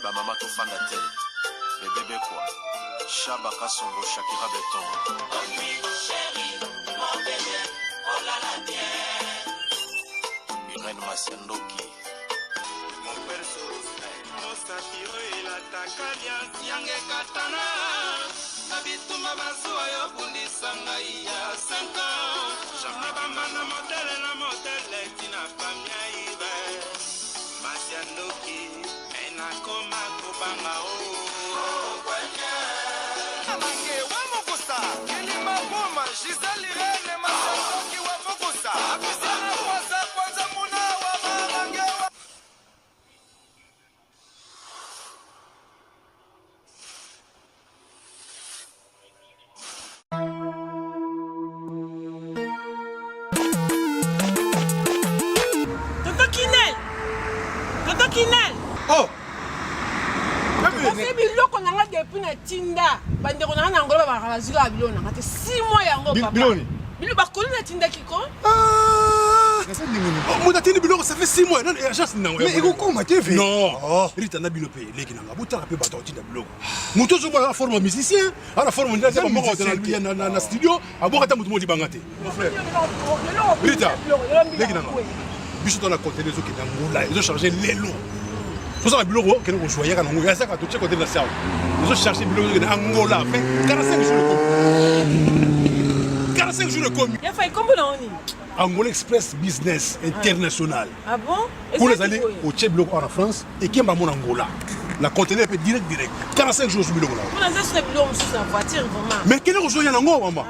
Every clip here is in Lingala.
ba mama to fanda te. Bébé quoi. Chaba Kasongo Shakira Beton. Oh oui, chérie, mon bébé, oh là là, bien. Irène Masiandoki. Mon perso, Osatiro et la Takalia, Siange Katana. Abituma Basua, Yobundi Sangaïa, 5 ans. Jamabamana modèle, la modèle, Tina Famia Ibe. Masiandoki, Enakoma Kobanga, oh. Oh! C'est biloko na nga depuis na tinda. Bande ko na ngolo ba bazika biloko na ngate 6 mois yango papa. Biloni. Bilo ba ko na tinda kiko? Ah! Mon atteint biloko ça fait 6 mois. Non, agence na ngolo. Mais il comment tu fais? Non. Rita na biloko leki na ngabo ta pe ba tinda biloko. Muto zo ba forme musicien, ala forme ndia ba moko na studio, abo kata mutu modi bangate. Mon frère. Rita. Leki na ngabo. Biso dans la côté les autres qui dans moula, ils ont chargé l'élo. Tout ça le bureau que nous choisir quand on y a ça quand tu côté de la salle. Ils ont cherché le bureau de Angola, fait 45 jours de 45 jours de commis. Il a fait combien d'années? Angola Express Business International. Ah bon? Pour les aller au Tchèque en France et qui est mon Angola. La conteneur est direct. 45 jours sur le bureau là. On a ça sur le bureau sur en voiture vraiment. Mais quel est le jour y en Angola maman?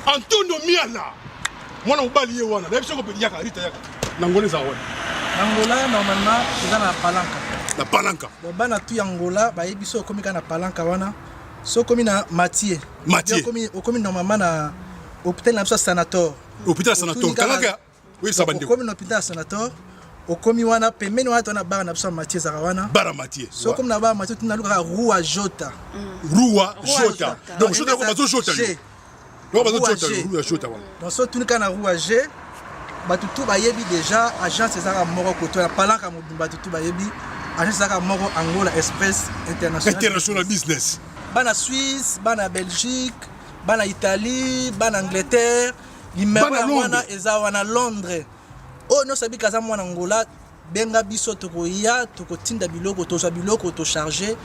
Antonio Miala. Moi on balié wana. D'ailleurs on peut dire Rita yaka. N'Angola ça ouais. Angola normalement c'est dans la palanca. La palanca. Donc bana tu Angola ba yebiso komi kana palanca wana. So komi na Mathieu. Mathieu. Komi normalement na hôpital na sanator. Hôpital sanator. Kalaka. Oui ça bande. Komi na hôpital sanator. Okomi wana pembeni wana tona bara na biso Mathieu zarawana. Bara Mathieu. So komi na bara Mathieu tuna luka Rua Jota. Rua Jota. Donc Jota ko bazo Jota. Donc so tout kana Rua G batutu bayebi déjà agence ezaka moko koto ya palanka mobimba tutu bayebi agence ezaka moko Angola Express International Business. Bana Suisse, bana Belgique, bana Italie, bana Angleterre, numéro wana eza wana Londres. Oh no sabi kaza mwana Angola benga biso tokoya tokotinda biloko toza biloko to charger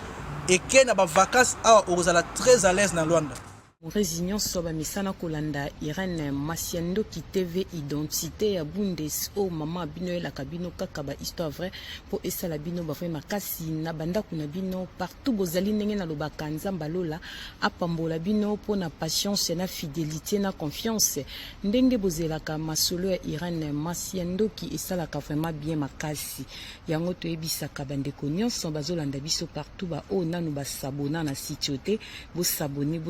et que na ba vacances a ozala très à l'aise na Luanda. Résignon soba misana kolanda Irène Masiandoki TV identité ya Bundes o mama bino la kabino kaka ba histoire vrai pour esa la bino ba vraiment makasi na banda kuna bino partout bozali ndenge na lobaka nzamba lola apambola bino pour na patience na fidélité na confiance ndenge bozelaka masolo ya Irène Masiandoki esala ka vraiment bien makasi yango to ebisaka bande nyonso bazolanda biso partout ba o nanu ba sabona na sitiote bo sabonner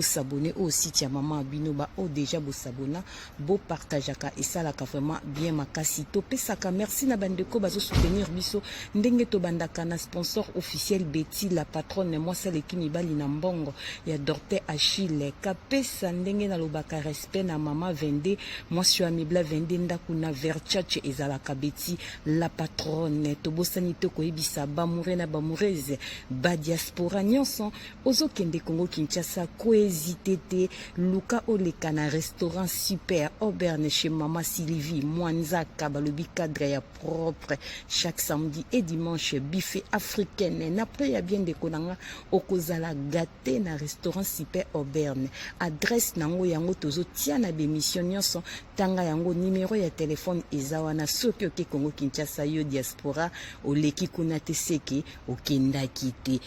au site ya maman bino ba o déjà bo sabona bo partageaka et ça la vraiment bien makasi to pesaka merci na bandeko bazo soutenir biso ndenge to bandaka na sponsor officiel Betty la patronne moi ça lekini bali na mbongo ya Dorte Achille kapesa ndenge na lobaka respect na mama Vende moi suis amibla Vende ndakuna verchache ezalaka Betty la patronne to bosani to ko ebisa bamoure na bamoureze ba diaspora nyonso ozo kende Congo Kinshasa ko hésiter Luka Olekana restaurant super auberge chez Mama Sylvie Mwanza Kabalobi cadre ya propre chaque samedi et dimanche buffet africaine n'après ya bien de konanga okozala gâté na restaurant super auberge adresse nango yango tozo tia na bémission nyonso tanga yango numéro ya téléphone ezawana soki oke Congo Kinshasa yo diaspora oleki kuna te seki okendaki te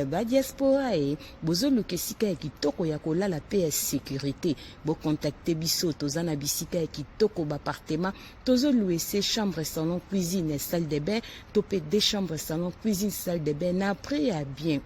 ba diaspora bozo lokesika ya kitoko ya kolala pe ya sécurité bo contacter biso tozana bisika ya kitoko ba appartement tozo louer ses chambres salon cuisine salle de bain topé des chambres salon cuisine salle de bain après ya bien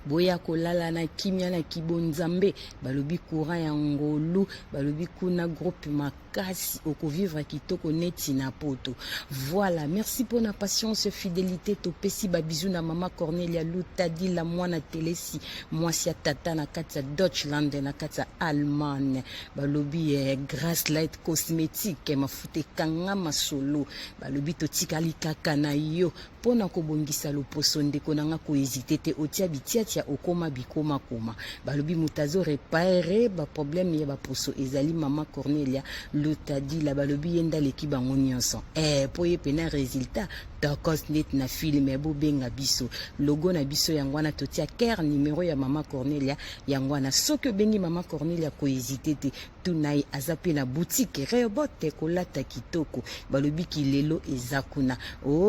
boya kolala na kimia na kibonzambe balobi courant ya ngolu balobi kuna groupe makasi okovivre kitoko neti na poto. Voilà, merci pour la patience fidélité topesi ba bisou na mama Cornelia Lutadi la mwana telesi mwasi ya tata na kati ya Deutschland na kati ya Allemagne balobi Grace Light Cosmétique mafuta kanga masolo balobi totikali kaka na yo pona kobongisa loposo ndeko nanga ko hésiter te otia bitiatia okoma bikoma koma balobi mutazo réparer ba problème ya ba poso ezali mama Cornelia Lutadi la balobi yenda leki bango nyonso po ye pena résultat takos net na film bo benga biso logo na biso yangwana totia ker numéro ya mama Cornelia yangwana soki bengi mama Cornelia ko hésiter te tunai azape na boutique rebote kolata kitoko balobi kilelo ezakuna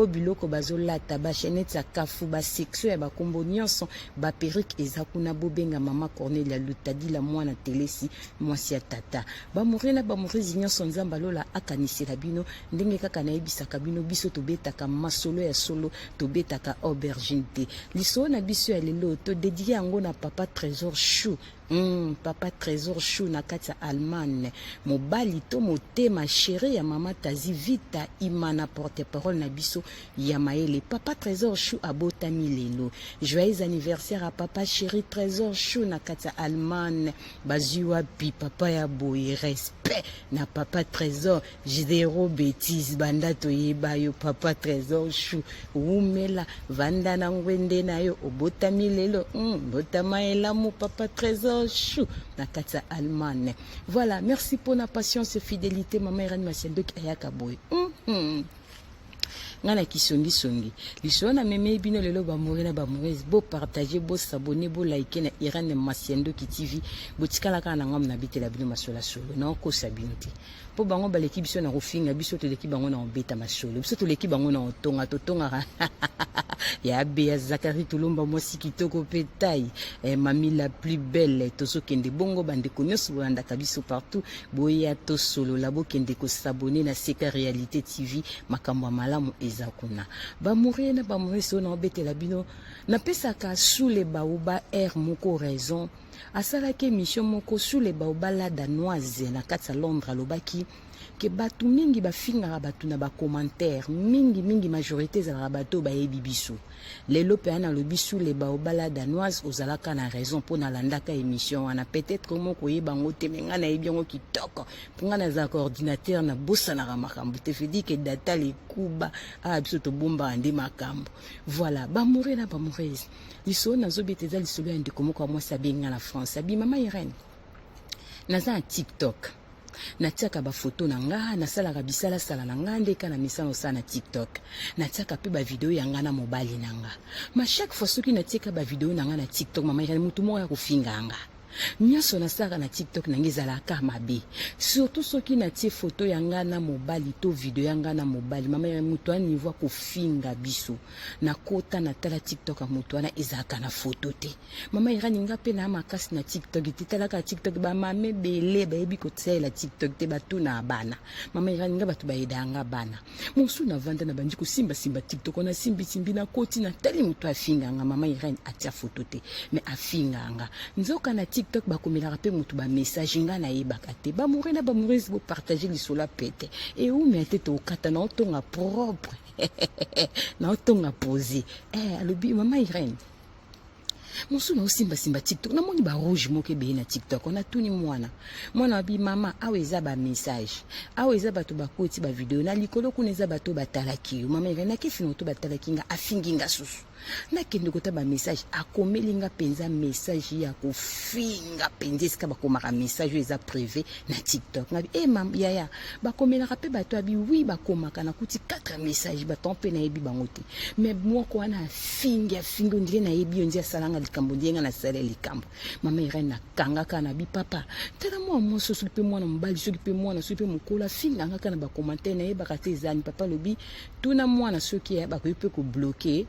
biloko bazolata ba chaînette ya kafu ba section ya ba kombo nyonso ba perruque ezakuna bobenga mama Cornelia Lutadi la mwana telesi mwasi ya tata ba morena ba morizi nyonso nzamba lola akanisela bino ndenge kaka na ebisaka bino biso tobetaka masolo ya solo tobetaka aubergine te liso na biso ya lelo to dédié yango na papa Trésor Chou papa Trésor Chou na kati ya Allemagne mobali to motema chéri ya mama Tazi Vita imana porte-parole na biso ya maele papa Trésor Chou abotami lelo joyeux anniversaire à papa chéri Trésor Chou na kati ya Allemagne baziwa pi papa ya boy respect na papa Trésor zéro bêtise banda toyeba yo papa Trésor Chou umela vanda na ngwende na yo obotami lelo botama elamu papa Trésor Chou na kati ya Allemagne. Voilà, merci pour la patience et fidélité maman Irene Masiendo ayaka boy. Ngana kisongi songi lisona meme bino lelo ba morena ba morez bo partager bo s'abonner bo liker na Irene Masiendo ki TV botikala kana ngam na bitela bino masola solo na ko sabinti po bango baleki biso na kofinga biso to leki bango na obeta masolo biso to leki bango na otonga ya Bea Zakari Tulumba mwasi kitoko petai mami la plus belle tozo kende bongo bande konyoso bolanda kabiso partout boya to solo labo kende ko s'abonner na Seka Réalité TV makambo malamu ezakuna ba morena ba moreso na obetela bino na pesaka sous les baoba air moko raison asalaki mission moko sous les baoba la danoise na kati ya Londres alobaki ke batu mingi bafingaka batu na ba commentaire mingi majorité za bato ba yebi biso lelo pe ana lobi sous les baobala danoise ozalaka na raison pour na landaka émission wana peut-être moko yeba ngote menga na yebi ngo kitoko punga na za coordinateur na bossa na makambo te fedi ke data le kuba biso to bomba ande makambo voilà ba mourir na ba mourir liso na zobeteza lisolo ya ndeko moko mo sabenga na France abi mama Irene naza TikTok natiaka ba photo na nga nasalaka bisala sala na nga ndeka na misano sana TikTok natiaka pe ba video ya nga na mobali na nga ma chaque fois soki natiaka ba video na nga na TikTok mama Irene mutu moko ya kofinga nga nyonso nasaka na TikTok nange ezalaka mabe surtout soki natie photo ya nga na mobali to video ya nga na mobali mama ya mutu a niveau kofinga biso na kota na tala TikTok ya mutu wana ezalaka na photo te mama Irene nga pe na makasi na TikTok titalaka TikTok ba mame bele bayebi kotsela TikTok te batu na bana mama Irene nga batu bayedanga bana mosu na vanda na banji kosimba TikTok na simbi na koti na tali mutu afinga nga mama Irene atia photo te mais afinga nga nzoka na TikTok bakomela rapé mutu ba message nga na yebaka te ba morena ba mourize bo partager lisola pete et ou mais tete okata na otonga propre na otonga posé alobi mama Irene mosu na osimba TikTok na moni ba rouge moke be na TikTok on a tuni mwana abi mama aweza ba message aweza bato bakoti ba video na likolo kuneza bato batalaki mama Irene na kefino to batalaki nga afinginga susu na kende kota ba message akomelinga penza message ya kofinga penza ska bakomaka message eza privé na TikTok ngabi mam yaya bakomela pe bato abi oui bakomaka na kuti 4 message batompe na yebi bangote mais moko wana finga ndire na yebi onzi asalanga likambo ndienga na sala likambo mama Irene na kanga kana bi papa tala mo so pe mwana mbali so pe mwana so pe mukola finga ngaka na ba commentaire na yeba kate zani papa lobi tuna mwana soki ya ba ko pe ko bloquer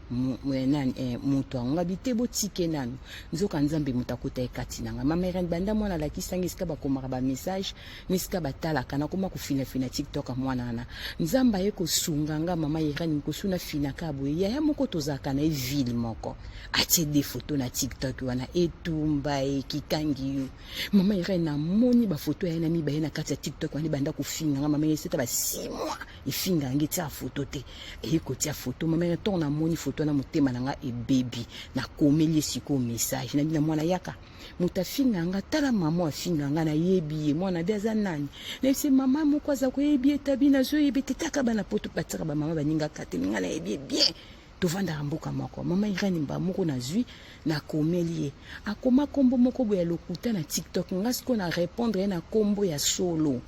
nani moto anga bitebo tike nanu nzoka nzambe mutakota ekati nanga mama Irene banda mwana la kisangi ska bakomaka ba message miska batala kana koma kufina fina TikTok mwana na nzamba yeko sunganga mama Irene ko suna fina kabo ya moko tozaka na ville moko atie des photos na TikTok wana etumba ekikangi mama Irene na moni ba photo ya na mi ba na kati ya TikTok wani banda kufinga mama yeseta ba 6 mois ifinga ngiti a photo te eko tia photo mama Irene ton na moni photo na motema nanga e baby na komeli siko message na dina mwana yaka mutafinga nga tala mama afinga nga na yebi mwana biaza nani na se mama moko za ko yebi etabi na zo yebi tetaka bana poto pataka ba mama baninga kate nga na yebi bien tovanda mboka moko mama Irene mba moko na zui na komeli akoma kombo moko boya lokuta na TikTok nga siko na répondre na kombo ya solo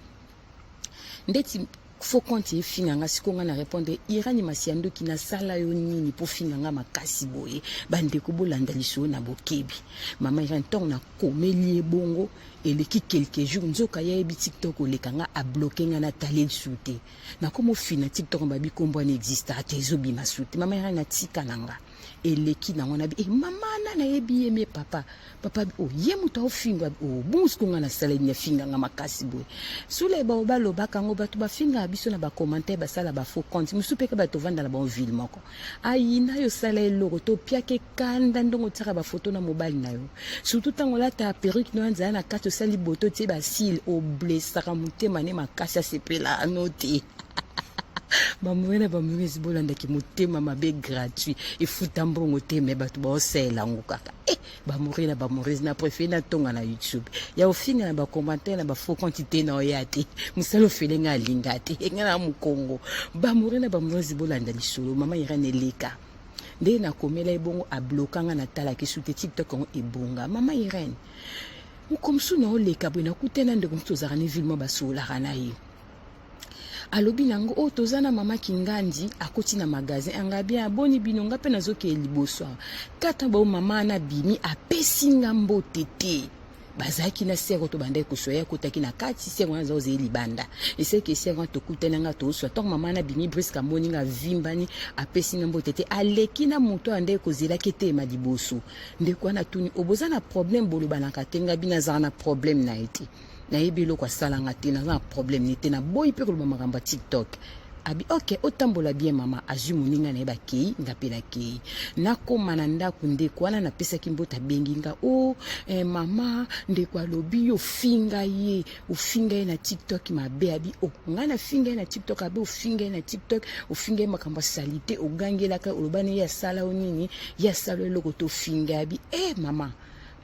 ndeti faut compter finga nga siko nga na répondre Irene Masiando ki na sala yo nini po finga nga makasi boye bande ko bolanda liso na bokebi mama Irene ton na komeli bongo eleki quelques jours nzoka ya ebi TikTok olekanga a bloquer nga na tale soute na komo fina TikTok babi kombo na existe atezo bima soute mama Irene na tika nanga eleki na ngona bi mama na yebi yeme papa ye muta ofinga bonsko nga na sala nya finga nga makasi boye sule ba obalo bakango batu ba finga biso na ba commentaire ba sala ba faux compte musupe ka ba to vanda la bon ville moko ayina yo sala eloko to piake kanda ndongo tsaka ba photo na mobile na yo surtout tangola ta perruque no anza na kato sali boto tie ba sil o blessaka mutema ne makasa sepela anoti bamwena bamwezi bolanda ki mutema mabe gratuit efuta mbongo te me batu ba osela ngukaka bamurina bamurizi na préféré na tonga na YouTube ya ofinga na ba commentaire na ba faux quantité na oyati musalo felenga lingate enga na mukongo bamurina bamurizi bolanda lisolo mama Irene leka nde na komela ebongo a blokanga na tala ki sute TikTok on ebonga mama Irene ukomsu na oleka bwena kutena ndeko mtozaka ni ville mo basola kana yi alobi nango o tozana mama Kingandi akoti na magasin anga bien aboni binonga pe nazoke liboso kata ba mama na bimi apesinga mbote te bazaki na sero to banda kusoya kotaki na kati sero na zoze libanda eseke sero to kutenanga to so to mama na bimi briska moninga vimbani apesinga mbote te aleki na moto ande kozela kete ma liboso ndeko na tuni obozana problème bolobana katenga bina zana problème na ete na yebilo kwa salanga te na problème ni te na boy pe ko makambo TikTok abi ok otambola bien mama azu moninga na bakei ngapela kei na koma na ndako ndeko wana na pesa kimbota benginga mama ndeko alobi ofinga ye na TikTok mabe abi ngana finga na TikTok abi ofinga na TikTok ofinga makambo salite ogangelaka olobani ya sala onini ya sala eloko to finga abi mama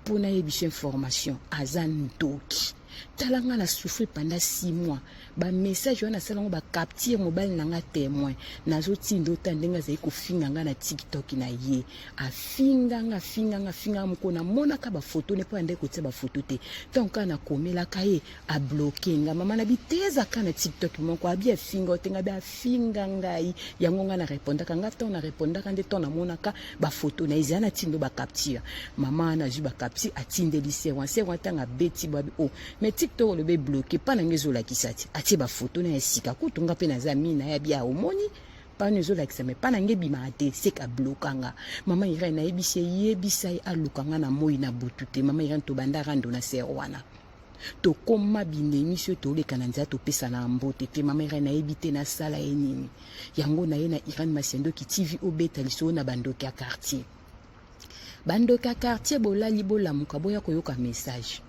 pona yebisha information azan toki talanga na souffrir pendant 6 mois ba message wana salango ba capture mobile nanga témoin nazo tindo tandenga za ko finga nga na TikTok na ye afinga mko na mona ka ba photo ne pa ndeko tse ba photo te donc na komela ka ye a bloquer nga mama na biteza kana TikTok moko abi afinga tenga ba finga ngai yango nga na répondre kanga ton na répondre kande ton na mona ka ba photo na izana tindo ba capture mama na ju ba capture atinde lycée wan se tanga beti babi mais TikTok le be bloqué pas na ngezo la kisati atie ba photo na esika kutunga pe na zamina ya bia omoni pa ngezo la kisame pa na ngebi ma te seka blokanga mama Irene na yebisa alukanga na moi na butute mama Irene to banda rando na serwana to koma binemi so to leka na nza to pesa na mbote te mama Irene na yebite na sala enini yango na ye na Irene Masiando ki TV obeta liso na bandoki ya quartier bola libola mukaboya koyoka message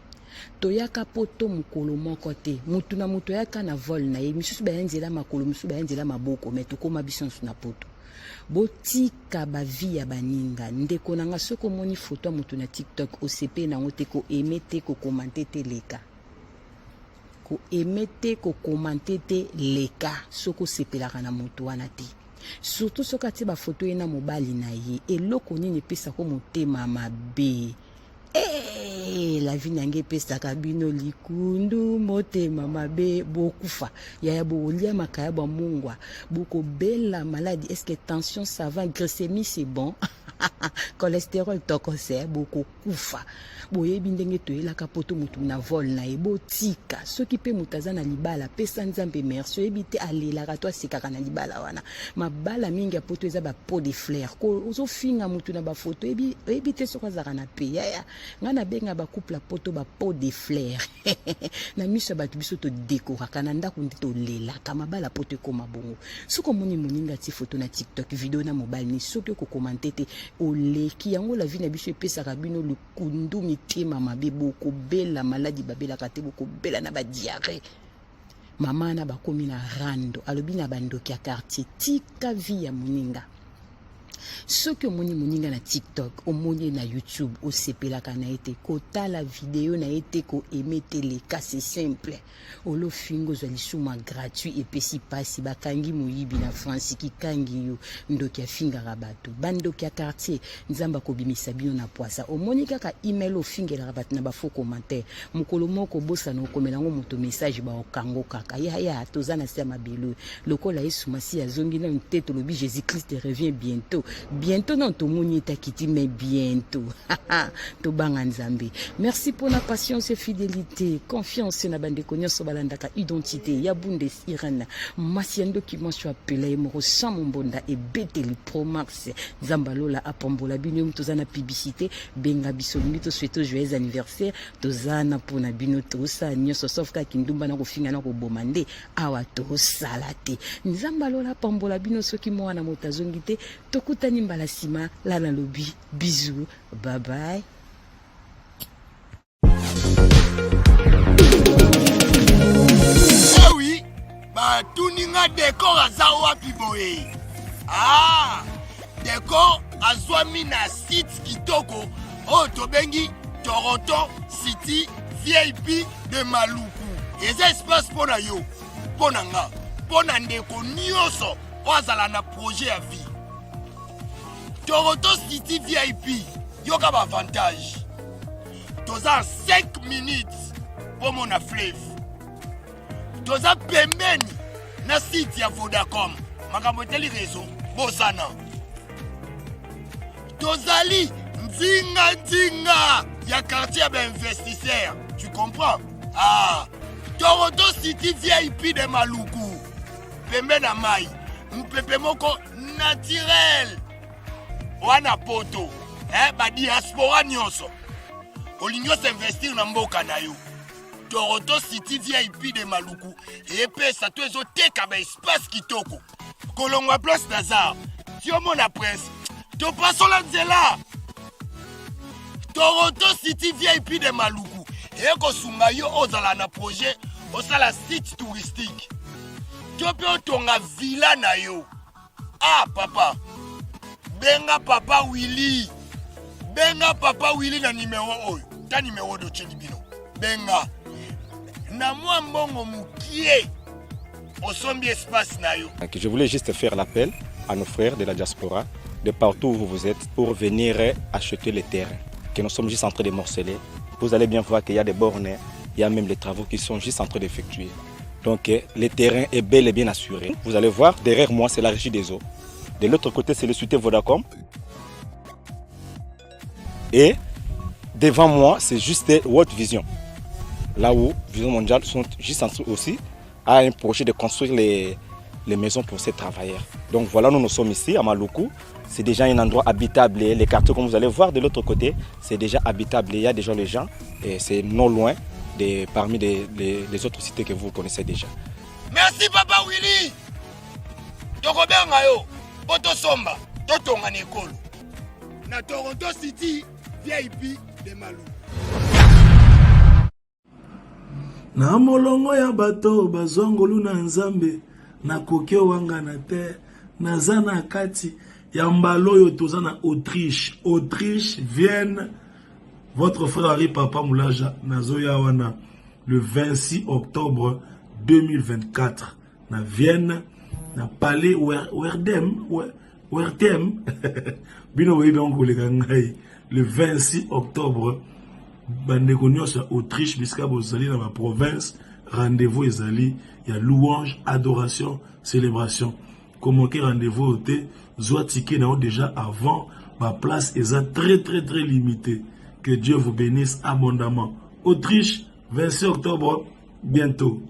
toyaka poto mukolo moko te mutu na mutu yaka na vol na ye misusu bayanzela makolo misusu bayanzela maboko me tokoma bisansu na poto botika bavi ya baninga ndeko nanga soko moni foto mutu na TikTok osepe nango te ko emete ko komante te leka ko emete ko komante te leka soko sepelaka na mutu wana te surtout soka te ba photo ena mobali na ye eloko nini pesa ko motema mabe la vie nange pesa kabino likundu motema mabe bokufa ya bolia makaya ba mungwa boko bella maladie est-ce que tension ça va glycémie c'est bon Cholestérol tokose boko kufa. Boyebi ndenge toyelaka poto mutu na vol na ebotika. Soki pe mutaza na libala pesa nzambe merci ebite alelaka to asikaka na libala wana. Mabala mingi ya poto eza ba pot de fleurs. Ko ozofinga mutu na ba photo ebite soko zaka na pe. Ya ngana benga ba couple poto ba pot de fleurs. Na miso batu biso to décoraka na ndako ndito lelaka mabala poto ekoma bongo. Soko moni moninga ti photo na TikTok video na mobile ni soki ko commenter te oleki yango la vie na biso epesaka bino le kundu mitema mabe boko bela maladi babela kate boko bela na ba diarrhée. Mama na bakomi na rando alobi na bandoki ya quartier tika vie ya moninga. Soki omoni moninga na TikTok, omoni na YouTube, osepelaka na ete kotala video na ete ko emete le cas c'est simple. Olo fingo zwa lisuma gratuit epesi pasi bakangi moyibi na France ki kangi yo ndoki ya finga rabatu. Bandoki ya quartier nzamba ko bimisa bino na poisa. Omoni kaka email ofingela rabatu na ba faux commentaire. Mukolo moko bosa na okomela ngo moto message ba okango kaka. Ya tozana sema belo. Lokola Yesu masi azongi na nteto lobi Jésus Christ revient bientôt. Bientôt non to moni takiti mais bientôt. To banga nzambe. Merci pour la patience et fidélité, confiance na bande konyoso balandaka identité ya Bundes Irene Masiendo qui m'ont appelé moro Samombonda et Beteli Pro Max Zambalola apombola bino tozana publicité benga biso mito souhaite joyeux anniversaire tozana pona bino tosa nyoso sauf ka kindumba na kofinga na ko bomande awa to salate Zambalola apombola bino soki mwana motazongi te tokutani mbala sima la na lobi bisous bye bye. Eh oui, bah tout ninga décor à Zawapi boé. Ah, décor à Zwami na site kitoko. Oh tobengi Toronto City VIP de Maluku. Et ça espace pour na yo, pour nanga, pour na ndeko nyoso. Wazala na projet à vie. Toronto City VIP, yoga ba avantage. Toza 5 minutes pour mon fleuve. Toza pembeni na site ya Vodacom. Makamoteli réseau, bosana. Tozali nzinga ya quartier ba investisseur. Tu comprends? Ah, Toronto City VIP de Maluku. Pembeni na mai. Mpepe moko naturel. Wana poto, ba diaspora nyonso. Olingo s'investir na mboka na yo. Toronto City VIP de Maluku. Et pesa to ezo teka ba espace kitoko. Kolongwa place Nazar. Tiomo na presse. To paso la nzela. Toronto City VIP de Maluku. Et ko sunga yo ozala na projet osala site touristique. Tiope otonga villa na yo. Ah papa. Benga papa Willy. Benga papa Willy na numéro oyo. Ta numéro de Chelibino. Benga. Na moi mbongo mukie. Osombi espace na yo. Je voulais juste faire l'appel à nos frères de la diaspora, de partout où vous êtes, pour venir acheter les terrains. Que nous sommes juste en train de morceler. Vous allez bien voir qu'il y a des bornes, il y a même les travaux qui sont juste en train d'effectuer. Donc le terrain est bel et bien assuré. Vous allez voir, derrière moi, c'est la régie des eaux. De l'autre côté, c'est le société Vodacom. Et devant moi, c'est juste World Vision. Là où Vision Mondiale sont juste en train aussi à un projet de construire les maisons pour ces travailleurs. Donc voilà, nous sommes ici à Maluku. C'est déjà un endroit habitable. Les quartiers, comme vous allez voir de l'autre côté, c'est déjà habitable. Il y a déjà les gens. Et c'est non loin parmi les autres cités que vous connaissez déjà. Merci Papa Willy. Tokobenga yo. Poto somba, totonga nekolo. Na Toronto City, VIP de Maluku. Na molongo ya bato bazongolu na nzambe na kokyo wanga na te naza na kati ya mbalo yo toza na Autriche, Vienne. Votre frère Ari Papa Moulaja nazoya wana le 26 octobre 2024 na Vienne. Na palais Werdem bino oui donc le 26 octobre bandeko nyonso Autriche biska bozali na ma province rendez-vous ezali ya louange adoration célébration comme que rendez-vous te zwa ticket na déjà avant Ma place est très très très limitée. Que Dieu vous bénisse abondamment. Autriche, 26 octobre, bientôt.